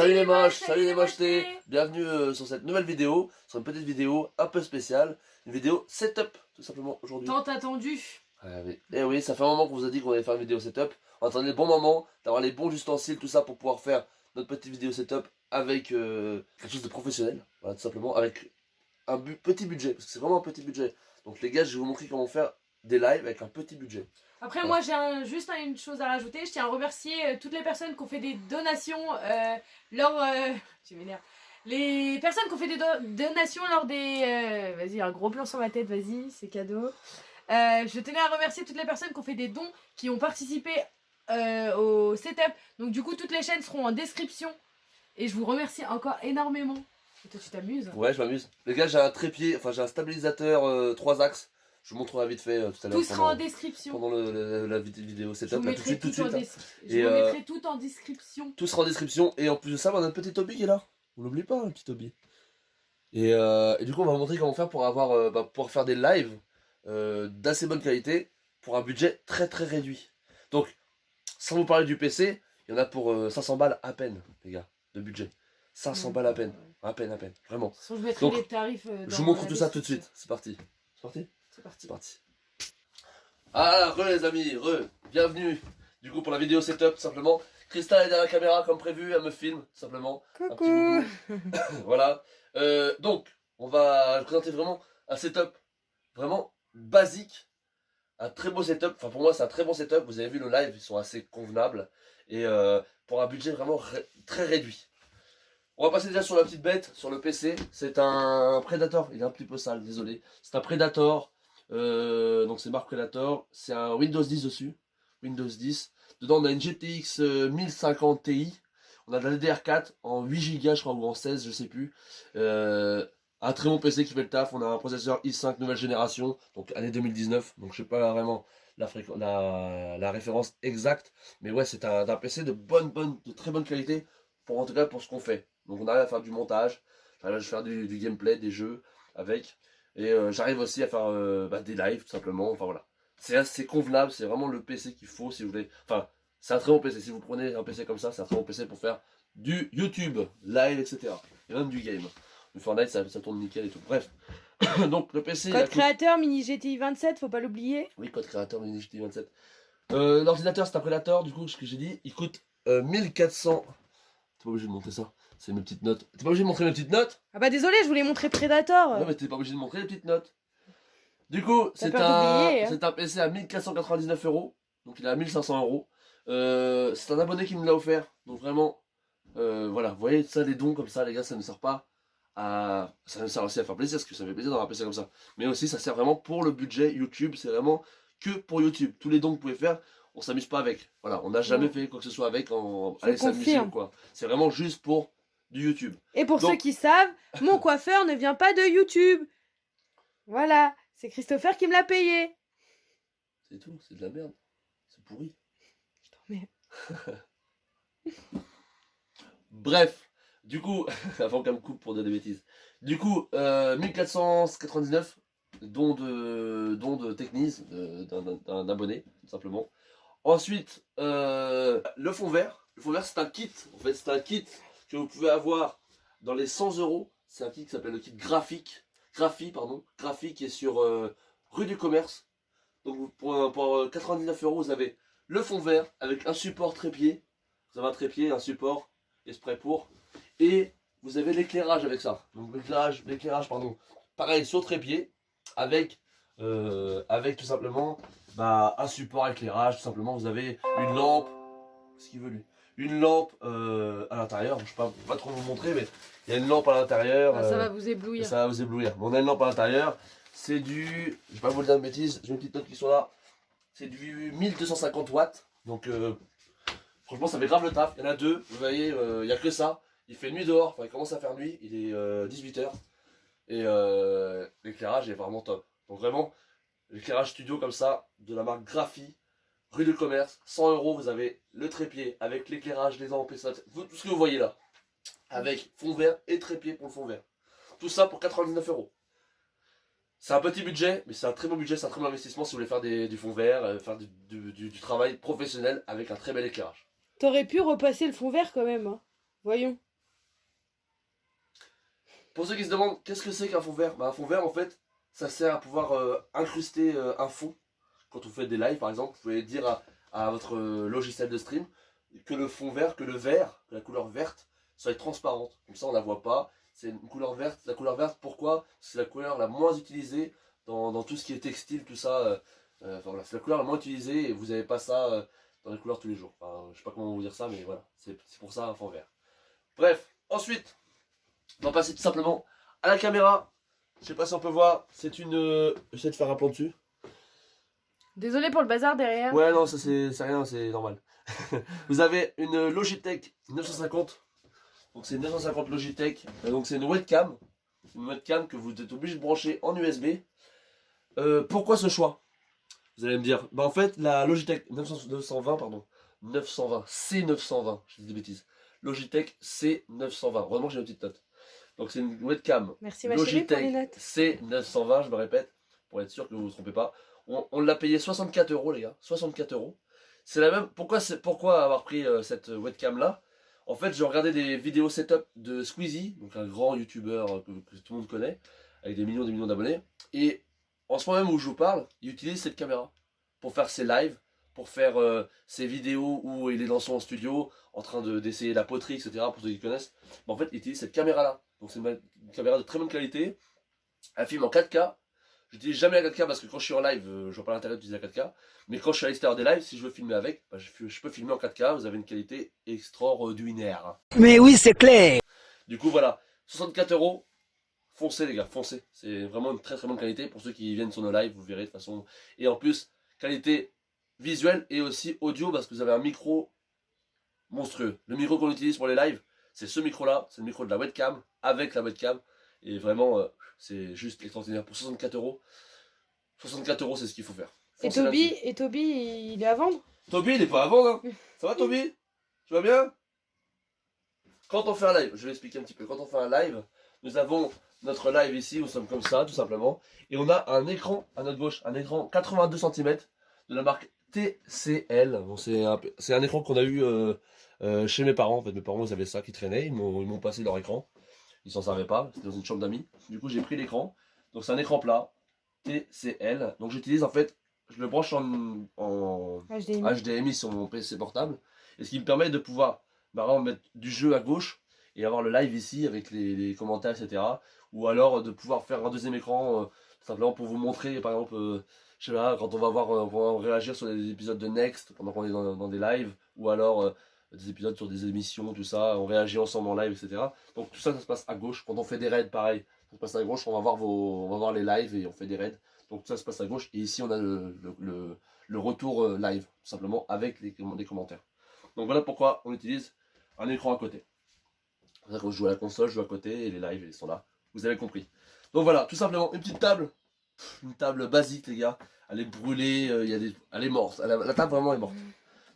Salut les moches, salut les mochetés. Bienvenue sur cette nouvelle vidéo, sur une petite vidéo un peu spéciale, une vidéo setup tout simplement aujourd'hui. Tant attendu. Eh oui, ça fait un moment qu'on vous a dit qu'on allait faire une vidéo setup. On attendait le bon moment, d'avoir les bons ustensiles, tout ça pour pouvoir faire notre petite vidéo setup avec quelque chose de professionnel. Voilà, tout simplement, avec un petit budget, parce que c'est vraiment un petit budget. Donc les gars, je vais vous montrer comment faire des lives avec un petit budget. Après, moi, j'ai juste une chose à rajouter. Je tiens à remercier toutes les personnes qui ont fait des donations tu m'énerves. Les personnes qui ont fait des donations lors des... vas-y, un gros plan sur ma tête, vas-y, c'est cadeau. Je tenais à remercier toutes les personnes qui ont fait des dons, qui ont participé au setup. Donc du coup, toutes les chaînes seront en description. Et je vous remercie encore énormément. Et toi, tu t'amuses? Ouais, je m'amuse. Les gars, j'ai un trépied, enfin j'ai un stabilisateur 3 axes. Je vous montrerai vite fait tout à l'heure. Tout sera en description. Pendant la vidéo setup. Je vous mettrai tout en description. Tout sera en description. Et en plus de ça, on a notre petit Toby qui est là. On n'oublie pas, le petit Toby. Et du coup, on va vous montrer comment faire pour pouvoir faire des lives d'assez bonne qualité pour un budget très très réduit. Donc, sans vous parler du PC, il y en a pour 500 balles à peine, les gars, de budget. 500 balles à peine, vraiment. Je mettrai Donc, les tarifs je vous montre tout ça tout de suite. C'est parti. C'est parti? C'est parti. C'est parti. Ah, les amis, bienvenue. Du coup, pour la vidéo setup, tout simplement. Cristal est derrière la caméra comme prévu, elle me filme, tout simplement. Coucou. Voilà. Donc, on va présenter vraiment un setup vraiment basique. Un très beau setup. Enfin, pour moi, c'est un très bon setup. Vous avez vu le live, ils sont assez convenables. Et pour un budget vraiment très réduit. On va passer déjà sur la petite bête, sur le PC. C'est un Predator. Il est un petit peu sale, désolé. C'est un Predator. Donc, c'est marque Predator. C'est un Windows 10 dessus. Windows 10. Dedans, on a une GTX 1050 Ti. On a de la DDR4 en 8 Go, je crois, ou en 16, je sais plus. Un très bon PC qui fait le taf. On a un processeur i5 nouvelle génération, donc année 2019. Donc, je sais pas vraiment la référence exacte. Mais ouais, c'est un PC de très bonne qualité, en tout cas pour ce qu'on fait. Donc, on arrive à faire du montage, j'arrive à faire du gameplay, des jeux avec. Et j'arrive aussi à faire des lives, tout simplement. Enfin, voilà. C'est assez convenable, c'est vraiment le PC qu'il faut si vous voulez. Enfin, c'est un très bon PC. Si vous prenez un PC comme ça, c'est un très bon PC pour faire du YouTube, live, etc. Et même du game. Le Fortnite, ça tourne nickel et tout. Bref. Donc, le PC. Code créateur mini GTI 27, faut pas l'oublier. Oui, code créateur mini GTI 27. L'ordinateur, c'est un Predator, du coup, ce que j'ai dit. Il coûte 1400. T'es pas obligé de montrer ça. C'est mes petites notes. T'es pas obligé de montrer mes petites notes? Ah bah désolé, je voulais montrer Predator. Non, mais t'es pas obligé de montrer les petites notes. Du coup, c'est un PC à 1499 €. Donc il est à 1500 €. C'est un abonné qui me l'a offert. Donc vraiment, voilà, vous voyez ça, les dons comme ça, les gars, ça ne sert pas à. Ça me sert aussi à faire plaisir, parce que ça fait plaisir d'avoir un PC comme ça. Mais aussi, ça sert vraiment pour le budget YouTube. C'est vraiment que pour YouTube. Tous les dons que vous pouvez faire, on s'amuse pas avec. Voilà, on n'a jamais fait quoi que ce soit avec. Allez s'amuser ou quoi. C'est vraiment juste pour du YouTube. Et pour ceux qui savent, mon coiffeur ne vient pas de YouTube. Voilà, c'est Christopher qui me l'a payé. C'est tout, c'est de la merde. C'est pourri. Je t'emmerde. Bref, du coup, avant qu'elle me coupe pour dire des bêtises. Du coup, 1499 dons de Technies d'un abonné, tout simplement. Ensuite, le fond vert. Le fond vert, c'est un kit. En fait, c'est un kit que vous pouvez avoir dans les 100 €. C'est un kit qui s'appelle le kit Graphie qui est sur rue du Commerce. Donc pour 99 €, vous avez le fond vert avec un support trépied. Vous avez un trépied, un support et spray pour. Et vous avez l'éclairage avec ça. Donc l'éclairage, pareil sur trépied avec tout simplement un support éclairage. Tout simplement, vous avez une lampe. Qu'est-ce qu'il veut lui? Une lampe à l'intérieur. Je ne peux pas trop vous montrer, mais il y a une lampe à l'intérieur. Ça va vous éblouir. Ça va vous éblouir. On a une lampe à l'intérieur. C'est du. Je vais pas vous dire de bêtises. J'ai une petite note qui sont là. C'est du 1250 watts. Donc franchement, ça fait grave le taf. Il y en a deux. Vous voyez, il n'y a que ça. Il fait nuit dehors. Enfin, il commence à faire nuit. Il est 18 h. Et l'éclairage est vraiment top. Donc vraiment, l'éclairage studio comme ça, de la marque Graphie, rue du Commerce, 100 €. Vous avez le trépied avec l'éclairage, les lampes et ça. Tout ce que vous voyez là. Avec fond vert et trépied pour le fond vert. Tout ça pour 99 €. C'est un petit budget, mais c'est un très bon budget, c'est un très bon investissement si vous voulez faire du fond vert, faire du travail professionnel avec un très bel éclairage. T'aurais pu repasser le fond vert quand même, hein. Voyons. Pour ceux qui se demandent qu'est-ce que c'est qu'un fond vert, bah, un fond vert en fait, ça sert à pouvoir incruster un fond. Quand on fait des lives par exemple, vous pouvez dire à votre logiciel de stream que le fond vert, que la couleur verte soit transparente. Comme ça on la voit pas. C'est une couleur verte. La couleur verte, pourquoi? C'est la couleur la moins utilisée dans tout ce qui est textile, tout ça. Enfin, voilà, c'est la couleur la moins utilisée et vous n'avez pas ça dans les couleurs tous les jours. Enfin, je sais pas comment vous dire ça, mais voilà, c'est pour ça un fond vert. Bref, ensuite, on va passer tout simplement à la caméra. Je sais pas si on peut voir, c'est une... J'essaie de faire un plan dessus. Désolé pour le bazar derrière. Ouais, non, ça c'est rien, c'est normal. Vous avez une Logitech 950. Donc c'est 950 Logitech. Donc c'est une webcam. Une webcam que vous êtes obligé de brancher en USB. Pourquoi ce choix? Vous allez me dire. Bah en fait, la Logitech 920, pardon. 920, C920, je dis des bêtises. Logitech C920. Vraiment, j'ai une petite note. Donc c'est une webcam Merci ma chérie pour les Logitech notes. C920, je me répète, pour être sûr que vous ne vous trompez pas. On l'a payé 64 euros, les gars. 64 euros. C'est la même. Pourquoi avoir pris cette webcam là? En fait, j'ai regardé des vidéos setup de Squeezie, donc un grand youtubeur que tout le monde connaît, avec des millions d'abonnés. Et en ce moment même où je vous parle, il utilise cette caméra pour faire ses lives, pour faire ses vidéos où il est dans son studio en train d'essayer la poterie, etc. Pour ceux qui connaissent. Mais en fait, il utilise cette caméra là. Donc c'est une caméra de très bonne qualité. Elle filme en 4K. J'utilise jamais la 4K parce que quand je suis en live, je vois pas l'intérêt d'utiliser la 4K. Mais quand je suis à l'extérieur des lives, si je veux filmer avec, bah, je peux filmer en 4K. Vous avez une qualité extraordinaire. Mais oui, c'est clair. Du coup, voilà. 64 euros. Foncez, les gars, foncez. C'est vraiment une très bonne qualité. Pour ceux qui viennent sur nos lives, vous verrez de toute façon. Et en plus, qualité visuelle et aussi audio parce que vous avez un micro monstrueux. Le micro qu'on utilise pour les lives, c'est ce micro-là. C'est le micro de la webcam avec la webcam. Et vraiment, c'est juste extraordinaire. Pour 64 euros, 64 euros, c'est ce qu'il faut faire. Et Foncez Toby, là-dessus. il est à vendre? Toby, il est pas à vendre. Hein. Ça va, Toby? Tu vas bien? Quand on fait un live, je vais expliquer un petit peu. Quand on fait un live, nous avons notre live ici, nous sommes comme ça, tout simplement. Et on a un écran à notre gauche, un écran 82 cm de la marque TCL. Bon, c'est un écran qu'on a eu chez mes parents. En fait, mes parents, ils avaient ça qui traînait. Ils m'ont passé leur écran. Ils s'en servaient pas. C'était dans une chambre d'amis. Du coup, j'ai pris l'écran. Donc, c'est un écran plat TCL. Donc, j'utilise en fait, je le branche en HDMI sur mon PC portable. Et ce qui me permet de pouvoir mettre du jeu à gauche et avoir le live ici avec les commentaires, etc. Ou alors de pouvoir faire un deuxième écran simplement pour vous montrer, par exemple, je sais pas, quand on va réagir sur des épisodes de Next pendant qu'on est dans des lives, ou alors des épisodes sur des émissions, tout ça, on réagit ensemble en live, etc. Donc tout ça, ça se passe à gauche. Quand on fait des raids, pareil, ça se passe à gauche, on va voir les lives et on fait des raids. Donc tout ça se passe à gauche. Et ici, on a le retour live, tout simplement, avec les commentaires. Donc voilà pourquoi on utilise un écran à côté. C'est pour ça que quand je joue à la console, je joue à côté et les lives ils sont là. Vous avez compris. Donc voilà, tout simplement, une petite table. Une table basique, les gars. Elle est brûlée, elle est morte. La table vraiment est morte.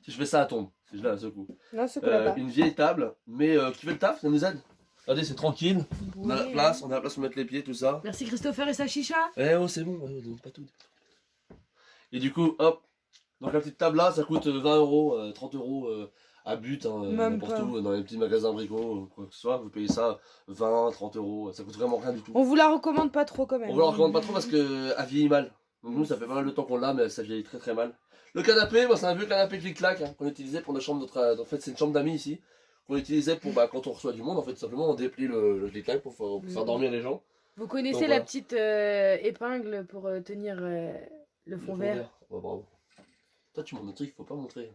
Si je fais ça, elle tombe. Si je la secoue. Non, c'est quoi Une vieille table, mais qui fait le taf, ça nous aide. Regardez, c'est tranquille. On a la place, pour mettre les pieds, tout ça. Merci Christopher et sa chicha. Eh oh, c'est bon, donne pas tout. Et du coup, hop. Donc la petite table là, ça coûte 20 euros, 30 euros à but, hein, n'importe où, dans les petits magasins bricots, quoi que ce soit. Vous payez ça 20, 30 euros, ça coûte vraiment rien du tout. On vous la recommande pas trop quand même. On vous la recommande pas trop parce qu'elle vieillit mal. Donc nous, ça fait pas mal de temps qu'on l'a, mais ça vieillit très mal. Le canapé, moi, c'est un vieux canapé clic-clac hein, qu'on utilisait pour notre chambre. En fait, c'est une chambre d'amis ici qu'on utilisait pour quand on reçoit du monde. En fait, simplement, on déplie le clic-clac pour faire dormir les gens. Vous connaissez Donc, la voilà. petite épingle pour tenir le fond vert? Ouais, bravo. Toi, tu montres des trucs qu'il faut pas montrer.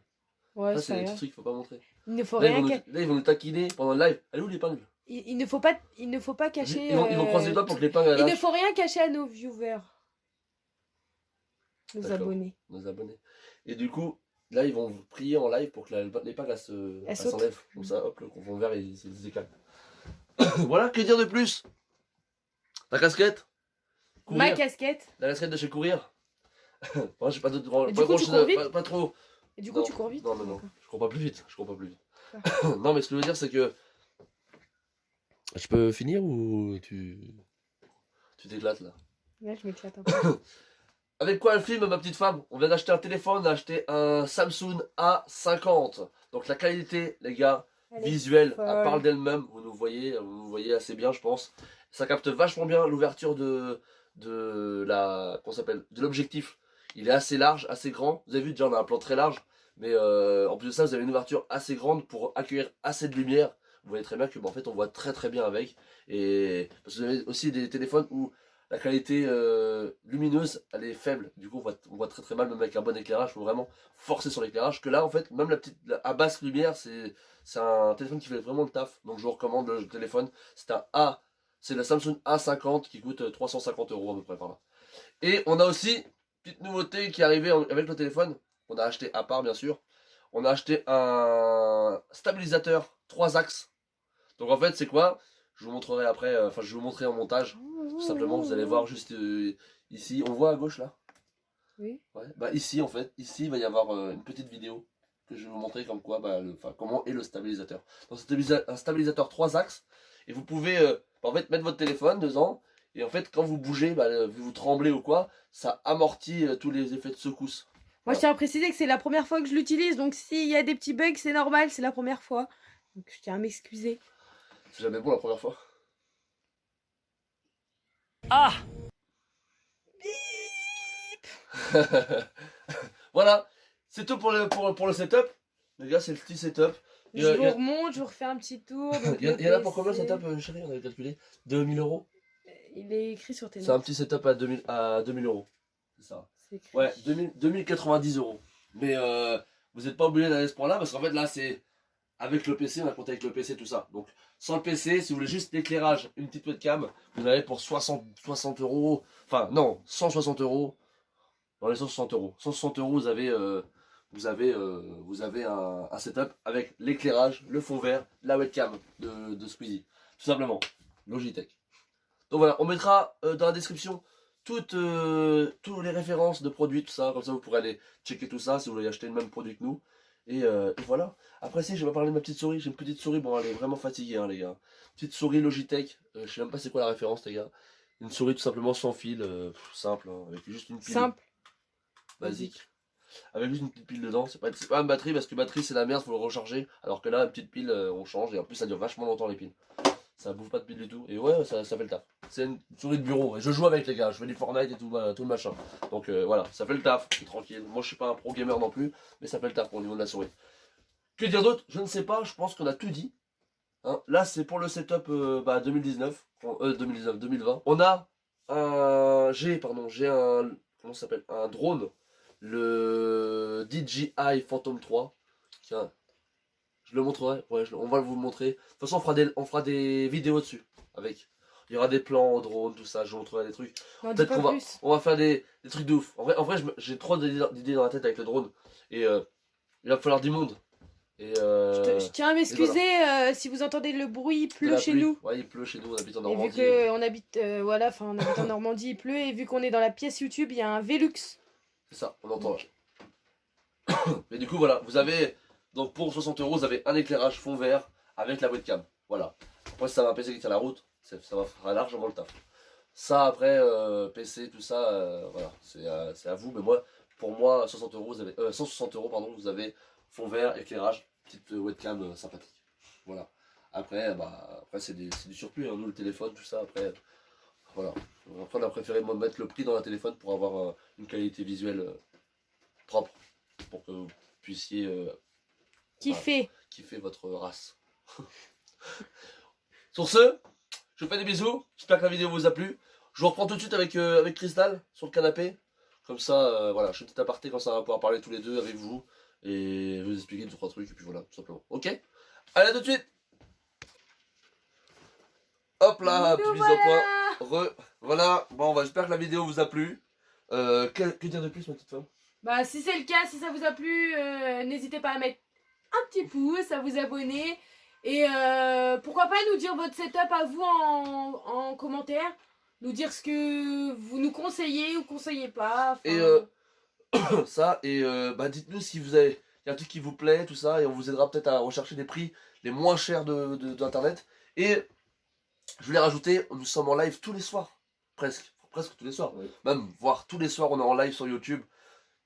Ouais, Ça, c'est ça des va. petits trucs qu'il faut pas montrer. Il ne faut Là, rien ils vont nous taquiner pendant le live. Elle est où l'épingle? il ne faut pas cacher. Ils vont croiser les doigts pour que l'épingle elle Il ne lâche. faut rien cacher à nos viewers. Nos D'accord. abonnés. Nos abonnés. Et du coup, là, ils vont prier en live pour que l'épingle elle saute. s'enlève. Comme ça, hop, le fond vert, il se décale. Voilà, que dire de plus? Ta casquette? Ma Courir. casquette. La casquette de chez Courir. Moi, j'ai pas de grand Et du coup, tu chose, cours vite pas trop. Et du coup, Non. tu cours vite? Non, je cours pas plus vite. Non, mais ce que je veux dire, c'est que. Je peux finir ou tu t'éclates là? Ouais, je m'éclate un peu. Avec quoi elle filme, ma petite femme? On vient d'acheter un téléphone, on a acheté un Samsung A50. Donc la qualité, les gars, Elle est visuelle, elle folle. parle d'elle-même. Vous nous voyez assez bien, je pense. Ça capte vachement bien l'ouverture de l'objectif. Il est assez large, assez grand. Vous avez vu, déjà on a un plan très large, mais en plus de ça, vous avez une ouverture assez grande pour accueillir assez de lumière. Vous voyez très bien que en fait on voit très très bien avec. Et parce que vous avez aussi des téléphones où la qualité lumineuse elle est faible. Du coup on voit très très mal même avec un bon éclairage. Il faut vraiment forcer sur l'éclairage. Que là en fait même à basse lumière c'est un téléphone qui fait vraiment le taf. Donc je vous recommande le téléphone. C'est la Samsung A50 qui coûte 350 € à peu près par là. Et on a aussi petite nouveauté qui est arrivée avec le téléphone. On a acheté à part bien sûr. On a acheté un stabilisateur 3 axes. Donc en fait c'est quoi? Je vous montrerai après, enfin je vais vous montrer en montage. Tout simplement vous allez voir juste ici. On voit à gauche là. Oui. Ouais. Bah ici en fait, ici il va y avoir une petite vidéo que je vais vous montrer comme quoi, comment est le stabilisateur. Donc c'est un stabilisateur 3 axes et vous pouvez en fait mettre votre téléphone dedans et en fait quand vous bougez, vous tremblez ou quoi, ça amortit tous les effets de secousse. Moi, je tiens à préciser que c'est la première fois que je l'utilise, donc s'il y a des petits bugs, c'est normal, c'est la première fois. Donc je tiens à m'excuser. C'est jamais bon la première fois. Ah! Voilà, c'est tout pour le setup. Les gars, c'est le petit setup. Je vous remonte, je vous refais un petit tour. Il y en a pour combien le setup, chérie? On avait calculé 2000 €. Il est écrit sur tes notes. C'est un petit setup à 2000 €. C'est ça. C'est écrit. Ouais, 2090 €. Mais vous n'êtes pas obligé d'aller à ce point-là parce qu'en fait là c'est avec le PC, on a compté avec le PC tout ça. Donc sans le PC, si vous voulez juste l'éclairage, une petite webcam, vous avez pour 60 €. Enfin non, 160 €. Dans les 160 €. 160 €, vous avez un setup avec l'éclairage, le fond vert, la webcam de Squeezie. Tout simplement. Logitech. Donc voilà, on mettra dans la description toutes les références de produits, tout ça. Comme ça, vous pourrez aller checker tout ça si vous voulez acheter le même produit que nous. Et voilà. Après, si, je vais parler de ma petite souris. J'ai une petite souris. Bon, elle est vraiment fatiguée, hein, les gars. Petite souris Logitech. Je sais même pas c'est quoi la référence, les gars. Une souris tout simplement sans fil. Simple, hein, avec juste une pile. Simple. Basique. Avec juste une petite pile dedans. C'est pas une batterie parce que batterie c'est la merde, faut le recharger. Alors que là, une petite pile, on change. Et en plus, ça dure vachement longtemps les piles. Ça bouffe pas de pile du tout. Et ouais, ça fait le taf. C'est une souris de bureau. Et je joue avec les gars. Je fais du Fortnite et tout le machin. Donc voilà, ça fait le taf. Je suis tranquille. Moi, je suis pas un pro gamer non plus. Mais ça fait le taf au niveau de la souris. Que dire d'autre? Je ne sais pas. Je pense qu'on a tout dit. Hein. Là, c'est pour le setup 2019. 2020. On a j'ai un. Comment ça s'appelle? Un drone. Le DJI Phantom 3. Tiens, je le montrerai. Ouais, on va vous le montrer. De toute façon, on fera des vidéos dessus. Avec. Il y aura des plans au drone, tout ça. Je vous montrerai des trucs. Peut-être qu'on va faire des trucs de ouf. En vrai j'ai trop d'idées dans la tête avec le drone. Et il va falloir du monde. Et je tiens à m'excuser voilà. Si vous entendez le bruit, il pleut chez nous. Ouais, il pleut chez nous, on habite en Normandie. Et vu qu'on habite, on habite en Normandie, il pleut. Et vu qu'on est dans la pièce YouTube, il y a un Velux. C'est ça, on entend. Mais du coup, voilà, vous avez, donc pour 60 €, vous avez un éclairage fond vert avec la webcam. Voilà. Après, si ça va un PC qui tient la route, ça va faire largement le taf. Ça, après, PC, tout ça, voilà, c'est à vous. Mais moi, pour moi, 60 €, vous avez, 160 €, pardon, vous avez fond vert, éclairage, petite webcam sympathique. Voilà. Après, après c'est du surplus, hein, nous, le téléphone, tout ça, après, voilà. Après, on a préféré mettre le prix dans la téléphone pour avoir une qualité visuelle propre, pour que vous puissiez kiffer votre race. Sur ce, je vous fais des bisous, j'espère que la vidéo vous a plu. Je vous reprends tout de suite avec Crystal sur le canapé. Comme ça, voilà, je fais un petit aparté, quand ça va pouvoir parler tous les deux avec vous et vous expliquer 2-3 trucs, et puis voilà, tout simplement. Ok? Allez, à tout de suite! Hop là, petit mise au point. Voilà, bon, j'espère que la vidéo vous a plu. Que dire de plus, ma petite femme? Si c'est le cas, si ça vous a plu, n'hésitez pas à mettre un petit pouce, à vous abonner. Et pourquoi pas nous dire votre setup à vous en commentaire. Nous dire ce que vous nous conseillez ou conseillez pas. Et ça, et dites-nous si vous avez un truc qui vous plaît, tout ça, et on vous aidera peut-être à rechercher des prix les moins chers d'internet. Et je voulais rajouter, nous sommes en live tous les soirs, presque tous les soirs, oui. Même voire tous les soirs on est en live sur YouTube.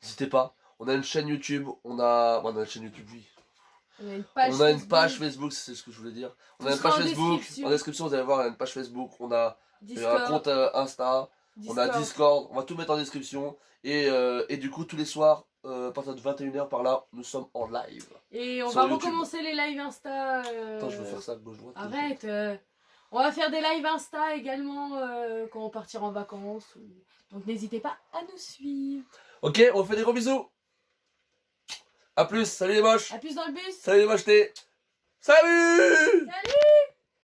N'hésitez pas, on a une chaîne YouTube, on a une chaîne YouTube, oui. On a une page On a une Facebook, page Facebook, c'est ce que je voulais dire. On a Tout une sera page en Facebook. description. En description, vous allez voir, on a une page Facebook. On a un Discord, compte Insta. On a Discord. On va tout mettre en description. Et du coup, tous les soirs, à partir de 21h par là, nous sommes en live. Et on sur va YouTube. recommencer les lives Insta. Attends, je vais faire ça gauche-droite. Arrête. On va faire des lives Insta également quand on partira en vacances. Donc n'hésitez pas à nous suivre. Ok, on fait des gros bisous. A plus, salut les moches. A plus dans le bus. Salut les mochetés. Salut. Salut.